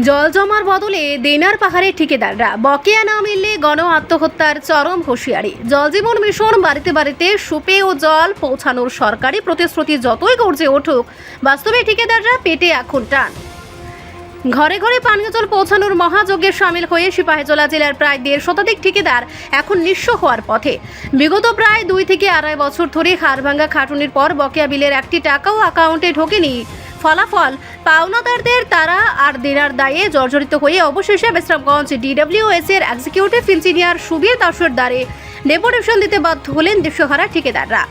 জল জমার বদলে দেনার পাহাড়ে ঠিকাদাররা বকেয়া না মিললে গণ আত্মহত্যার চরম হুঁশিয়ারি। জল জীবন মিশন বাড়িতে বাড়িতে সুপেয় জল পৌঁছানোর সরকারি প্রতিশ্রুতি যতই গর্জে উঠুক, বাস্তবে ঠিকাদাররা পেটে এখন টান। ঘরে ঘরে পানীয় জল পৌঁছানোর মহাযজ্ঞে সামিল হয়ে সিপাহীজলা জেলার প্রায় 1.5 শতাধিক ঠিকাদার এখন নিঃস্ব হওয়ার পথে। বিগত প্রায় 2 থেকে আড়াই বছর ধরে হাড়ভাঙ্গা খাটুনির পর বকেয়া বিলের একটি টাকাও অ্যাকাউন্টে ঢোকেনি। ফলাফল, পাওনাদারদের তারা আর দেনার দায়ে জর্জরিত হয়ে অবশেষে বিশ্রামগঞ্জ DWS এর এক্সিকিউটিভ ইঞ্জিনিয়ার সুবীর দাসের দ্বারে ডেপুটেশন দিতে বাধ্য হলেন দিশেহারা ঠিকাদাররা।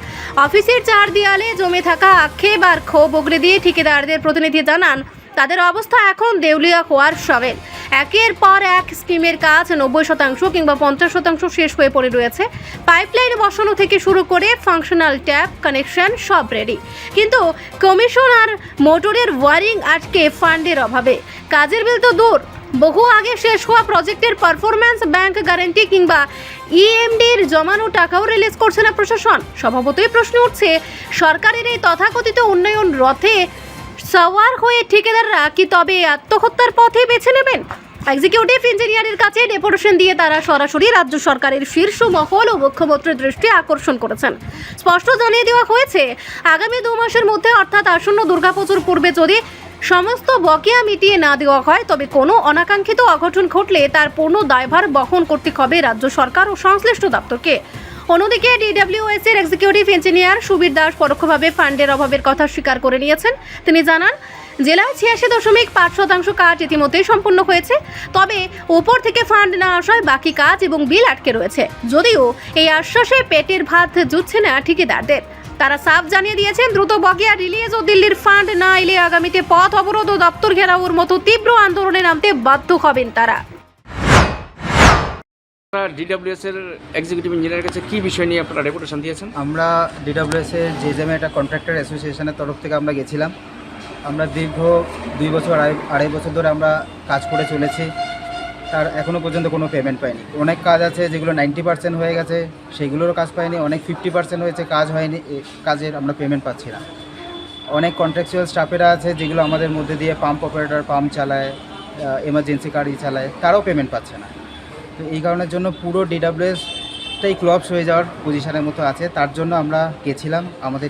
অফিসের চার দেয়ালে জমে থাকা আক্ষেপ আর ক্ষোভ উগরে দিয়ে ঠিকাদারদের প্রতিনিধি জানান, তাদের অবস্থা এখন দেউলিয়া হওয়ার সবেল। একের পর এক স্কিমের কাজ 90% কিংবা 50% শেষ হয়ে পড়ে রয়েছে। পাইপলাইন বসানো থেকে শুরু করে ফাংশনাল ট্যাপ কানেকশন সব রেডি, কিন্তু কমিশন আর মোটরের ওয়ারিং আটকে ফান্ডের অভাবে। কাজের বিল তো দূর, বহু আগে শেষ হওয়া প্রজেক্টের পারফরম্যান্স ব্যাংক গ্যারান্টি কিংবা EMDর জমানো টাকাও রিলিজ করছে না প্রশাসন। স্বভাবতই প্রশ্ন উঠছে, সরকারের এই তথাকথিত উন্নয়ন রথে সওয়ার হয়ে ঠিকাদাররা কি তবে আত্মহত্যার পথে বেছে নেবেন? এক্সিকিউটিভ ইঞ্জিনিয়ারের কাছে ডেপুটেশন দিয়ে তারা সরাসরি রাজ্য সরকারের শীর্ষ মহল ও মুখ্যমন্ত্রীর দৃষ্টি আকর্ষণ করেছেন। স্পষ্ট জানিয়ে দেওয়া হয়েছে, আগামী 2 মাসের মধ্যে অর্থাৎ আসন্ন দুর্গাপুজোর পূর্বে যদি সমস্ত বকেয়া মিটিয়ে না দেওয়া হয়, তবে কোনো অনাকাঙ্ক্ষিত অঘটন ঘটলে তার পূর্ণ দায়ভার বহন করতে হবে রাজ্য সরকার ও সংশ্লিষ্ট দপ্তরকে। অন্যদিকে DWS এর এক্সিকিউটিভ ইঞ্জিনিয়ার সুবীর দাস পরোক্ষভাবে ফান্ডের অভাবের কথা স্বীকার করে নিয়েছেন। তিনি জানান, জেলায় 86.5% কাজ ইতিমধ্যেই সম্পন্ন হয়েছে, তবে উপর থেকে ফান্ড না আসায় বাকি কাজ এবং বিল আটকে রয়েছে। যদিও এই আশ্বাসে পেটের ভাত জুটছে না ঠিকাদারদের। তারা সাফ জানিয়ে দিয়েছেন, দ্রুত বকেয়া রিলিজ ও দিল্লির ফান্ড না এলে আগামীতে পথ অবরোধ ও দপ্তর ঘেরাওর মতো তীব্র আন্দোলনে নামতে বাধ্য হবেন তারা। DWS এর এক্সিকিউটিভ ইঞ্জিনিয়ারের কাছে কি বিষয় নিয়ে আপনারা ডেপুটেশন দিয়েছেন? আমরা DWS এর জেজেমে একটা কন্ট্রাক্টর অ্যাসোসিয়েশনের তরফ থেকে আমরা গেছিলাম। আমরা দীর্ঘ 2 বছর আড়াই বছর ধরে আমরা কাজ করে চলেছি, তার এখনও পর্যন্ত কোনো পেমেন্ট পাইনি। অনেক কাজ আছে যেগুলো 90% হয়ে গেছে, সেগুলোরও কাজ পাইনি। অনেক 50% হয়েছে, কাজ হয়নি, কাজের আমরা পেমেন্ট পাচ্ছি না। অনেক কন্ট্রাকচুয়াল স্টাফেরা আছে যেগুলো আমাদের মধ্যে দিয়ে পাম্প অপারেটর পাম্প চালায়, এমার্জেন্সি গাড়ি চালায়, তারাও পেমেন্ট পাচ্ছে না। তো এই কারণের জন্য পুরো DWSটাই ক্লপস হয়ে যাওয়ার পজিশনের মতো আছে। তার জন্য আমরা গেছিলাম আমাদের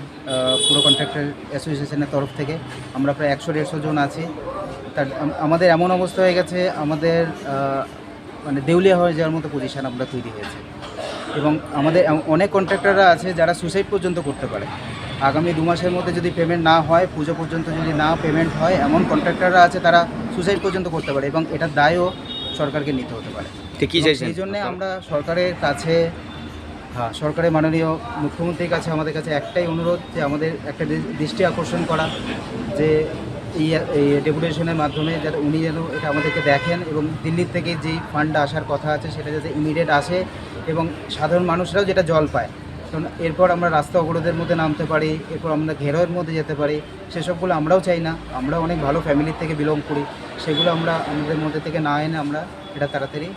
পুরো কন্ট্রাক্টর অ্যাসোসিয়েশনের তরফ থেকে। আমরা প্রায় 100-150 জন আছি। তার আমাদের এমন অবস্থা হয়ে গেছে, আমাদের মানে দেউলিয়া হয়ে যাওয়ার মতো পজিশন আমরা তৈরি হয়েছে। এবং আমাদের অনেক কন্ট্রাক্টররা আছে যারা সুসাইড পর্যন্ত করতে পারে। আগামী 2 মাসের মধ্যে যদি পেমেন্ট না হয়, পুজো পর্যন্ত যদি না পেমেন্ট হয়, এমন কন্ট্রাক্টররা আছে তারা সুসাইড পর্যন্ত করতে পারে এবং এটার দায়ও সরকারকে নিতে হতে পারে। সেই জন্যে আমরা সরকারের কাছে, সরকারের মাননীয় মুখ্যমন্ত্রীর কাছে আমাদের কাছে একটাই অনুরোধ, যে আমাদের একটা দৃষ্টি আকর্ষণ করা, যে এই ডেপুটেশনের মাধ্যমে যাতে উনি যেন এটা আমাদেরকে দেখেন এবং দিল্লির থেকে যেই ফান্ডটা আসার কথা আছে সেটা যাতে ইমিডিয়েট আসে এবং সাধারণ মানুষরাও যেটা জল পায়। কারণ এরপর আমরা রাস্তা অবরোধের মধ্যে নামতে পারি, এরপর আমরা ঘেরাওয়ের মধ্যে যেতে পারি, সেসবগুলো আমরাও চাই না। আমরা অনেক ভালো ফ্যামিলির থেকে বিলং করি, সেগুলো আমরা আমাদের মধ্যে থেকে না এনে আমরা এটা তাড়াতাড়ি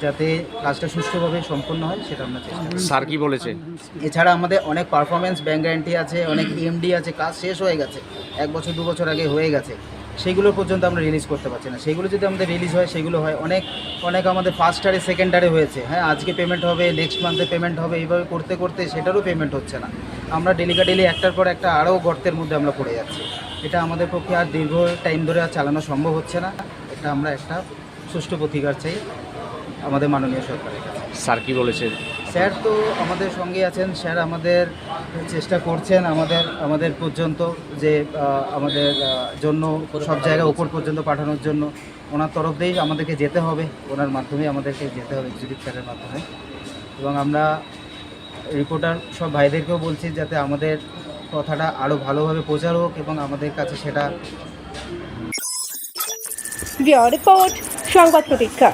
যাতে কাজটা সুষ্ঠুভাবে সম্পন্ন হয় সেটা আমরা চেষ্টা করি। স্যার কি বলেছে? এছাড়া আমাদের অনেক পারফরমেন্স ব্যাংক গ্যারান্টি আছে, অনেক EMD আছে, কাজ শেষ হয়ে গেছে, 1 বছর 2 বছর আগে হয়ে গেছে, সেগুলো পর্যন্ত আমরা রিলিজ করতে পারছি না। সেগুলো যদি আমাদের রিলিজ হয়, সেগুলো হয় অনেক আমাদের ফার্স্টারে সেকেন্ডারে হয়েছে। হ্যাঁ, আজকে পেমেন্ট হবে, নেক্সট মান্থে পেমেন্ট হবে, এইভাবে করতে করতে সেটারও পেমেন্ট হচ্ছে না। আমরা ডেলি একটার পর একটা আরও গর্তের মধ্যে আমরা পড়ে যাচ্ছি। এটা আমাদের পক্ষে আর দীর্ঘ টাইম ধরে আর চালানো সম্ভব হচ্ছে না। এটা আমরা একটা সুষ্ঠু প্রতিকার চাই আমাদের মাননীয় সরকারের কাছে। স্যার কি বলেছে? স্যার তো আমাদের সঙ্গে আছেন, স্যার আমাদের চেষ্টা করছেন আমাদের পর্যন্ত, যে আমাদের জন্য সব জায়গায় উপর পর্যন্ত পাঠানোর জন্য। ওনার তরফ দিয়েই আমাদেরকে যেতে হবে, ওনার মাধ্যমে আমাদেরকে যেতে হবে, এক্সিকিউটিভ স্যারের মাধ্যমে। এবং আমরা রিপোর্টার সব ভাইদেরকেও বলছি যাতে আমাদের কথাটা আরও ভালোভাবে প্রচার হোক এবং আমাদের কাছে সেটা। রিপোর্ট সংবাদ প্রতীক্ষা।